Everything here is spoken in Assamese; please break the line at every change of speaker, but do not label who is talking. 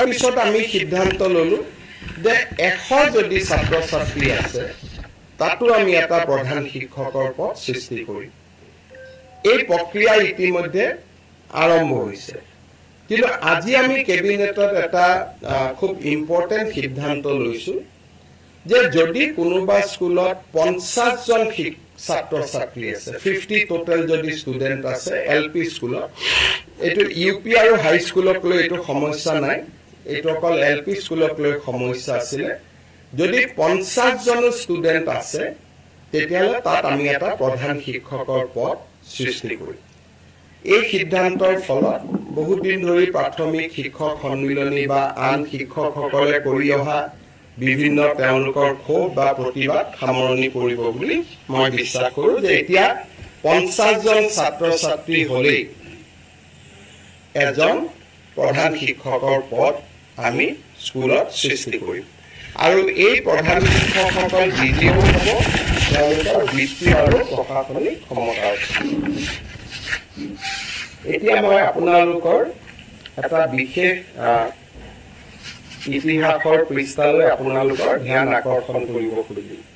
পিছত আমি সিদ্ধান্ত ললো যে 100 যদি ছাত্ৰ ছাত্ৰী আছে তাতো আমি এটা প্ৰধান শিক্ষকৰ পদ সৃষ্টি কৰিম এই প্ৰক্ৰিয়া ইতিমধ্যে আৰম্ভ হৈছে কিন্তু আজি আমি কেবিনেটত এটা খুব ইম্পৰ্টেন্ট সিদ্ধান্ত লৈছো যে যদি কোনোবা স্কুলত 50 জন ছাত্ৰ ছাত্ৰী আছে 50 টোটাল যদি ষ্টুডেন্ট আছে এলপি স্কুলত এটো ইউপি আৰু হাই স্কুলক লৈ এটো সমস্যা নাই এটো অকল এলপি স্কুলক লৈ সমস্যা আছিল যদি 50 জন ষ্টুডেন্ট আছে তেতিয়ালে তাত আমি এটা প্ৰধান শিক্ষকৰ পদ সৃষ্টি কৰিম এই সিদ্ধান্তৰ ফলত বহুত দিন ধৰি প্ৰাথমিক শিক্ষক সন্মিলনী বা আন শিক্ষকসকলে কৰি অহা বিভিন্ন তেওঁলোকৰ ক্ষোভ বা প্ৰতিবাদ সামৰণি পৰিব বুলি মই বিশ্বাস কৰোঁ যে এতিয়া 50 জন ছাত্ৰ ছাত্ৰী হলেই এজন প্ৰধান শিক্ষকৰ পদ আমি স্কুলত সৃষ্টি কৰিম আৰু এই প্ৰধান শিক্ষকসকল দ্বিতীয় হ'ব তেওঁলোকৰ বৃত্তি আৰু প্ৰশাসনিক ক্ষমতা এতিয়া মই আপোনালোকৰ এটা বিশেষ ইতিহাসৰ পৃষ্ঠালৈ আপোনালোকৰ ধ্যান আকৰ্ষণ কৰিব খুজিছোঁ